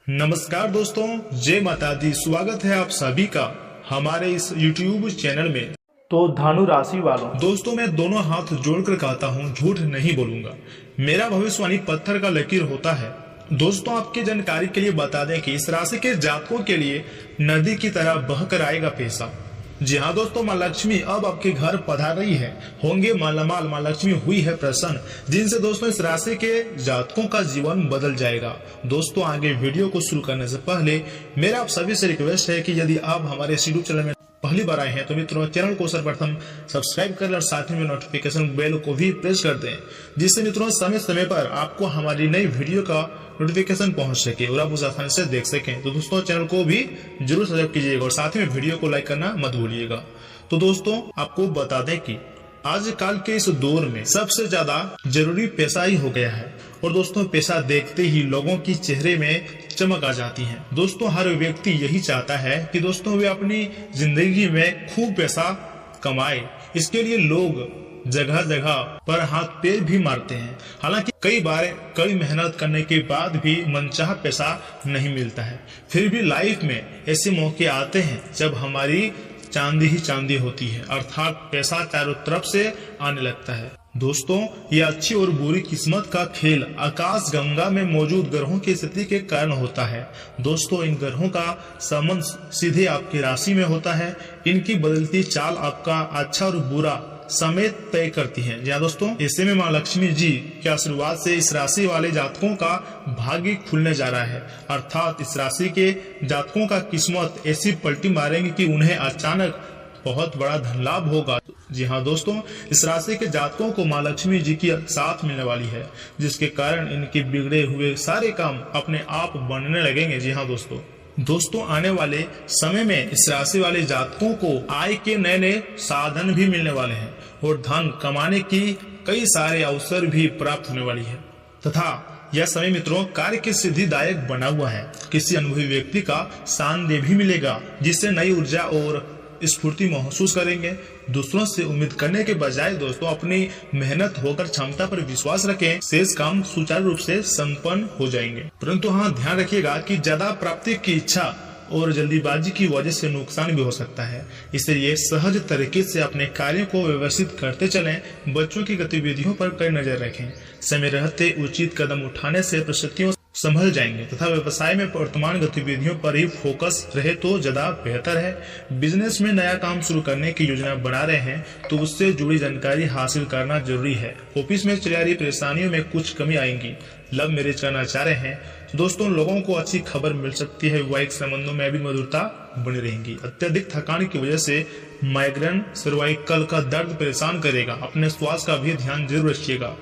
नमस्कार दोस्तों, जय माता दी। स्वागत है आप सभी का हमारे इस YouTube चैनल में। तो धनु राशि वालों, दोस्तों मैं दोनों हाथ जोड़कर कहता हूँ, झूठ नहीं बोलूंगा। मेरा भविष्यवाणी पत्थर का लकीर होता है। दोस्तों आपकी जानकारी के लिए बता दें कि इस राशि के जातकों के लिए नदी की तरह बहकर आएगा पैसा। जी हाँ दोस्तों, माँ लक्ष्मी अब आपके घर पधार रही है। होंगे मालामाल, माँ लक्ष्मी हुई है प्रसन्न, जिनसे दोस्तों इस राशि के जातकों का जीवन बदल जाएगा। दोस्तों आगे वीडियो को शुरू करने से पहले मेरा आप सभी से रिक्वेस्ट है कि यदि आप हमारे यूट्यूब चैनल में पहली बार आए हैं तो मित्रों चैनल को सर्वप्रथम सब्सक्राइब कर लें और साथ में नोटिफिकेशन बेल को भी प्रेस कर दें, जिससे मित्रों समय समय पर आपको हमारी नई वीडियो का नोटिफिकेशन पहुंच सके और आप उस आसानी से देख सकें। तो दोस्तों चैनल को भी जरूर सब्सक्राइब कीजिएगा और साथ में वीडियो को लाइक करना मत भूलिएगा। तो दोस्तों आपको बता दें कि आजकल के इस दौर में सबसे ज्यादा जरूरी पैसा ही हो गया है और दोस्तों पैसा देखते ही लोगों की चेहरे में चमक आ जाती है। दोस्तों हर व्यक्ति यही चाहता है कि दोस्तों वे अपनी जिंदगी में खूब पैसा कमाए। इसके लिए लोग जगह जगह पर हाथ पैर भी मारते हैं। हालांकि कई बार कड़ी मेहनत करने के बाद भी मनचाहा पैसा नहीं मिलता है। फिर भी लाइफ में ऐसे मौके आते हैं जब हमारी चांदी ही चांदी होती है, अर्थात पैसा चारों तरफ से आने लगता है। दोस्तों ये अच्छी और बुरी किस्मत का खेल आकाश गंगा में मौजूद ग्रहों की स्थिति के कारण होता है। दोस्तों इन ग्रहों का संबंध सीधे आपकी राशि में होता है। इनकी बदलती चाल आपका अच्छा और बुरा समेत तय करती है। जी दोस्तों, ऐसे में माँ लक्ष्मी जी के आशीर्वाद से इस राशि वाले जातकों का भाग्य खुलने जा रहा है, अर्थात इस राशि के जातकों का किस्मत ऐसी पलटी मारेंगे कि उन्हें अचानक बहुत बड़ा धन लाभ होगा। जी हाँ दोस्तों, इस राशि के जातकों को माँ लक्ष्मी जी की साथ मिलने वाली है, जिसके कारण इनके बिगड़े हुए सारे काम अपने आप बनने लगेंगे। जी हाँ दोस्तों आने वाले समय में इस राशि वाले जातकों को आय के नए नए साधन भी मिलने वाले हैं और धन कमाने की कई सारे अवसर भी प्राप्त होने वाली है तथा यह समय मित्रों कार्य के सिद्धिदायक बना हुआ है। किसी अनुभवी व्यक्ति का सानिध्य भी मिलेगा, जिससे नई ऊर्जा और स्फूर्ति महसूस करेंगे। दूसरों से उम्मीद करने के बजाय दोस्तों अपनी मेहनत होकर क्षमता पर विश्वास रखें, शेष काम सुचारू रूप से संपन्न हो जाएंगे। परंतु हाँ ध्यान रखिएगा कि ज्यादा प्राप्ति की इच्छा और जल्दीबाजी की वजह से नुकसान भी हो सकता है, इसलिए सहज तरीके से अपने कार्यों को व्यवस्थित करते चलें। बच्चों की गतिविधियों पर कड़ी नजर रखें। समय रहते उचित कदम उठाने से परिस्थितियों संभल जाएंगे तथा व्यवसाय में वर्तमान गतिविधियों पर ही फोकस रहे तो ज्यादा बेहतर है। बिजनेस में नया काम शुरू करने की योजना बना रहे हैं तो उससे जुड़ी जानकारी हासिल करना जरूरी है। ऑफिस में चल रही परेशानियों में कुछ कमी आएगी। लव मैरिज करना चाह रहे हैं तो दोस्तों लोगों को अच्छी खबर मिल सकती है। वैवाहिक संबंधों में भी मधुरता बनी रहेगी। अत्यधिक थकान की वजह से माइग्रेन सर्वाइकल का दर्द परेशान करेगा। अपने स्वास्थ्य का भी ध्यान जरूर रखिएगा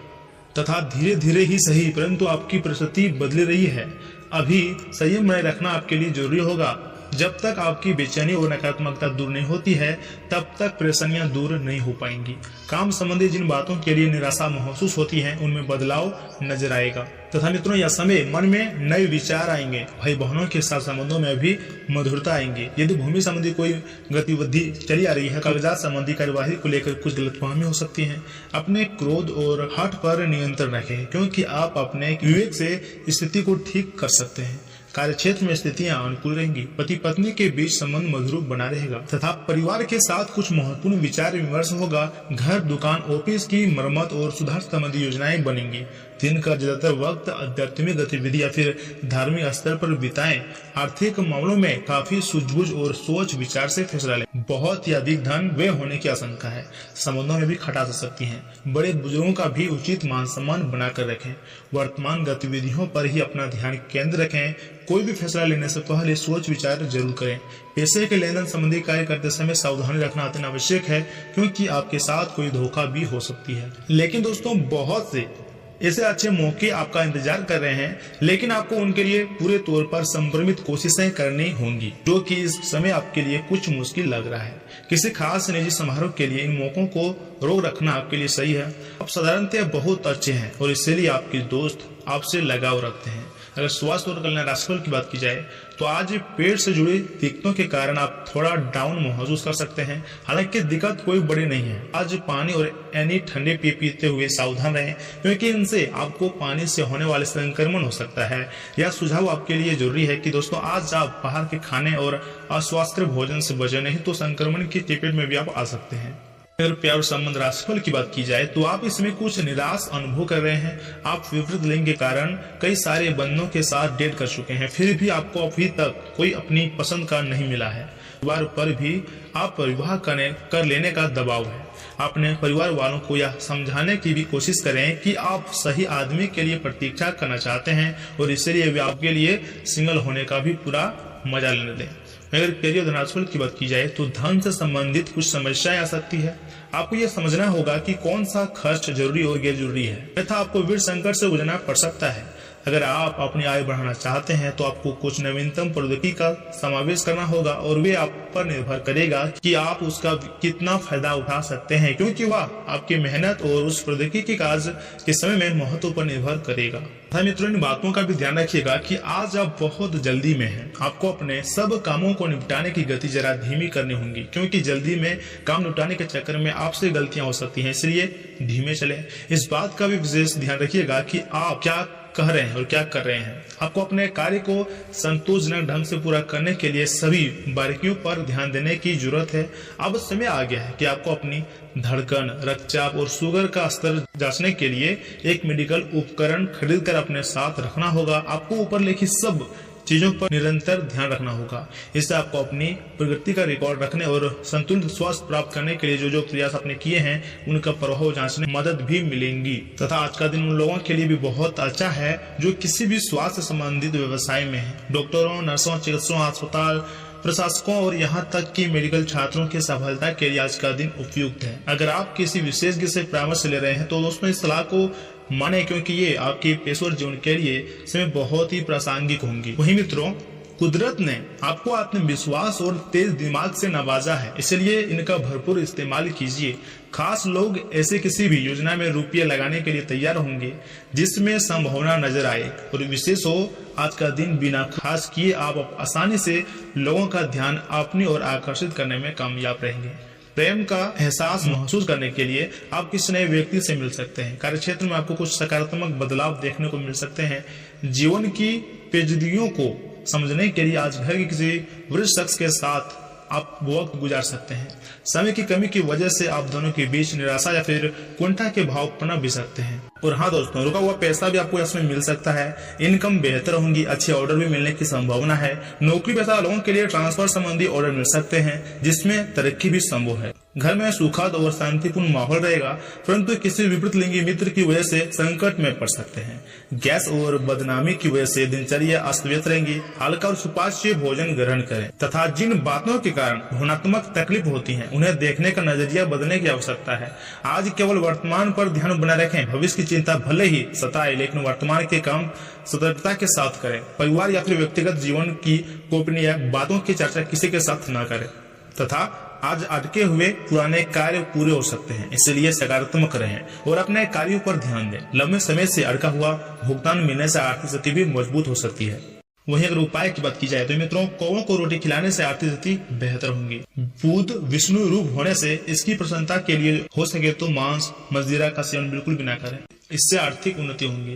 तथा धीरे धीरे ही सही, परंतु आपकी परिस्थिति बदल रही है। अभी संयम बनाए रखना आपके लिए जरूरी होगा। जब तक आपकी बेचैनी और नकारात्मकता दूर नहीं होती है तब तक परेशानियां दूर नहीं हो पाएंगी। काम संबंधी जिन बातों के लिए निराशा महसूस होती है उनमें बदलाव नजर आएगा तथा मित्रों यह समय मन में नए विचार आएंगे। भाई बहनों के साथ संबंधों में भी मधुरता आएंगी। यदि भूमि संबंधी कोई गतिविधि चली आ रही है, कागजात संबंधी कार्यवाही को लेकर कुछ गलतफहमी हो सकती है। अपने क्रोध और हठ पर नियंत्रण रखें, क्योंकि आप अपने विवेक से स्थिति को ठीक कर सकते हैं। कार्य क्षेत्र में स्थितियां अनुकूल रहेंगी। पति पत्नी के बीच संबंध मधुर बना रहेगा तथा परिवार के साथ कुछ महत्वपूर्ण विचार विमर्श होगा। घर, दुकान, ऑफिस की मरम्मत और सुधार संबंधी योजनाएं बनेंगी। दिन का ज्यादातर वक्त आध्यात्मिक गतिविधि या फिर धार्मिक स्तर पर बिताएं। आर्थिक मामलों में काफी सूझबूझ और सोच विचार से फैसला लें। बहुत ही अधिक धन व्यय होने की आशंका है। संबंधों में भी खटास आ सकती है। बड़े बुजुर्गों का भी उचित मान सम्मान बनाकर रखें। वर्तमान गतिविधियों पर ही अपना ध्यान केंद्र रखें। कोई भी फैसला लेने से पहले सोच विचार जरूर करें। पैसे के लेन देन संबंधी कार्य करते समय सावधानी रखना अत्यंत आवश्यक है, क्योंकि आपके साथ कोई धोखा भी हो सकती है। लेकिन दोस्तों बहुत से ऐसे अच्छे मौके आपका इंतजार कर रहे हैं, लेकिन आपको उनके लिए पूरे तौर पर संभ्रमित कोशिशें करनी होंगी, जो कि इस समय आपके लिए कुछ मुश्किल लग रहा है। किसी खास निजी समारोह के लिए इन मौकों को रोक रखना आपके लिए सही है। आप साधारणतः बहुत अच्छे हैं और इसलिए आपके दोस्त आपसे लगाव रखते हैं। अगर स्वास्थ्य और कल्याण राशिफल की बात की जाए तो आज पेट से जुड़ी दिक्कतों के कारण आप थोड़ा डाउन महसूस कर सकते हैं। हालांकि दिक्कत कोई बड़ी नहीं है। आज पानी और एनी ठंडे पीते हुए सावधान रहें, क्योंकि इनसे आपको पानी से होने वाले संक्रमण हो सकता है। यह सुझाव आपके लिए जरूरी है कि दोस्तों आज आप बाहर के खाने और अस्वास्थ्य भोजन से बचे, नहीं तो संक्रमण की चपेट में भी आप आ सकते हैं। अगर प्यार और संबंध राशिफल की बात की जाए तो आप इसमें कुछ निराश अनुभव कर रहे हैं। आप विपरीत लिंग के कारण कई सारे बंधों के साथ डेट कर चुके हैं, फिर भी आपको अभी तक कोई अपनी पसंद का नहीं मिला है। परिवार पर भी आप विवाह कर लेने का दबाव है। अपने परिवार वालों को यह समझाने की भी कोशिश करें कि आप सही आदमी के लिए प्रतीक्षा करना चाहते हैं और इसलिए वे आपके लिए सिंगल होने का भी पूरा मजा लेने दें। अगर करियर धनात्मक की बात की जाए तो धन से संबंधित कुछ समस्याएं आ सकती है। आपको यह समझना होगा कि कौन सा खर्च जरूरी और गैर जरूरी है, तथा आपको वित्त संकट से गुजरना पड़ सकता है। अगर आप अपनी आय बढ़ाना चाहते हैं तो आपको कुछ नवीनतम प्रौद्योगिकी का समावेश करना होगा और वे आप पर निर्भर करेगा कि आप उसका कितना फायदा उठा सकते हैं, क्योंकि वह आपकी मेहनत और उस प्रौद्योगिकी कार्य के समय में महत्व पर निर्भर करेगा। मित्रों, इन बातों का भी ध्यान रखिएगा कि आज आप बहुत जल्दी में हैं। आपको अपने सब कामों को निपटाने की गति जरा धीमी करनी होगी, क्योंकि जल्दी में काम निपटाने के चक्कर में आपसे गलतियां हो सकती हैं, इसलिए धीमे चलें। इस बात का भी विशेष ध्यान रखिएगा कि आप क्या कह रहे हैं और क्या कर रहे हैं। आपको अपने कार्य को संतोषजनक ढंग से पूरा करने के लिए सभी बारीकियों पर ध्यान देने की जरूरत है। अब समय आ गया है कि आपको अपनी धड़कन, रक्तचाप और शुगर का स्तर जांचने के लिए एक मेडिकल उपकरण खरीद कर अपने साथ रखना होगा। आपको ऊपर लिखी सब चीजों पर निरंतर ध्यान रखना होगा। इससे आपको अपनी प्रगति का रिकॉर्ड रखने और संतुलित स्वास्थ्य प्राप्त करने के लिए जो प्रयास आपने किए हैं उनका प्रभाव जांचने में मदद भी मिलेंगी। तथा आज का दिन उन लोगों के लिए भी बहुत अच्छा है जो किसी भी स्वास्थ्य संबंधित व्यवसाय में है। डॉक्टरों, नर्सों, चिकित्सकों, अस्पताल प्रशासकों और यहाँ तक कि मेडिकल छात्रों की सफलता के लिए आज का दिन उपयुक्त है। अगर आप किसी विशेषज्ञ से परामर्श ले रहे हैं तो दोस्तों इस सलाह को माने, क्योंकि ये आपके पेशेवर जीवन के लिए समय बहुत ही प्रासंगिक होंगी। वहीं मित्रों, कुदरत ने आपको आत्मविश्वास और तेज दिमाग से नवाजा है, इसलिए इनका भरपूर इस्तेमाल कीजिए। खास लोग ऐसे किसी भी योजना में रुपये लगाने के लिए तैयार होंगे जिसमें संभावना नजर आए, और विशेष हो आज का दिन बिना खास किए आप आसानी से लोगों का ध्यान अपनी ओर आकर्षित करने में कामयाब रहेंगे। प्रेम का एहसास महसूस करने के लिए आप किसी नए व्यक्ति से मिल सकते हैं। कार्यक्षेत्र में आपको कुछ सकारात्मक बदलाव देखने को मिल सकते हैं। जीवन की पेचीदगियों को समझने के लिए आज घर के किसी वरिष्ठ शख्स के साथ आप वक्त गुजार सकते हैं। समय की कमी की वजह से आप दोनों के बीच निराशा या फिर कुंठा के भाव पनप भी सकते हैं। और हाँ दोस्तों, रुका हुआ पैसा भी आपको इसमें मिल सकता है। इनकम बेहतर होंगी, अच्छे ऑर्डर भी मिलने की संभावना है। नौकरी पेशा लोगों के लिए ट्रांसफर संबंधी ऑर्डर मिल सकते हैं, जिसमें तरक्की भी संभव है। घर में सुखद और शांतिपूर्ण माहौल रहेगा, परंतु किसी विपरीत लिंगी मित्र की वजह से संकट में पड़ सकते हैं। गैस और बदनामी की वजह से दिनचर्या अस्त व्यस्त रहेंगी। हल्का और सुपाच्य भोजन ग्रहण करें तथा जिन बातों के कारण भावनात्मक तकलीफ होती है उन्हें देखने का नजरिया बदलने की आवश्यकता है। आज केवल वर्तमान पर ध्यान बनाए रखें। भविष्य की चिंता भले ही सताए, लेकिन वर्तमान के काम सतर्कता के साथ करें। परिवार या फिर व्यक्तिगत जीवन की गोपनीय बातों की चर्चा किसी के साथ न करें तथा आज अटके हुए पुराने कार्य पूरे हो सकते हैं, इसलिए सकारात्मक रहें और अपने कार्यों पर ध्यान दें। लंबे समय से अटका हुआ भुगतान मिलने से आर्थिक स्थिति भी मजबूत हो सकती है। वहीं अगर उपाय की बात की जाए तो मित्रों, कौओं को रोटी खिलाने से आर्थिक स्थिति बेहतर होंगी। बुध विष्णु रूप होने से इसकी प्रसन्नता के लिए हो सके तो मांस, मदिरा का सेवन बिल्कुल भी न करें, इससे आर्थिक उन्नति होंगी।